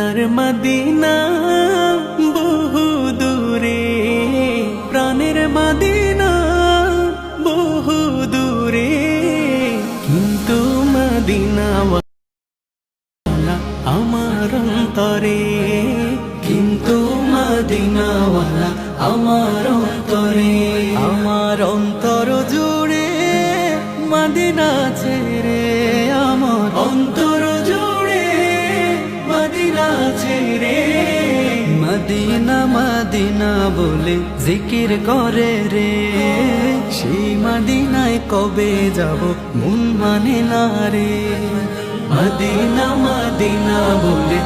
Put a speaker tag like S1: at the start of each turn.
S1: সোনার মদিনা বহু দূরে, প্রাণের মদিনা বহু দূরে, কিন্তু মদিনা আমার অন্তরে, কিন্তু মদিনাওয়ালা আমার অন্তরে। আমার অন্তর জুড়ে মদিনা ছেড়ে, আমার অন্তর জুড়ে মদিনা ছেড়ে। মদিনা মদিনা বলে জিকির করে রে, সেই মদিনায় কবে যাব মন মানে না রে। মদিনা মদিনা বলে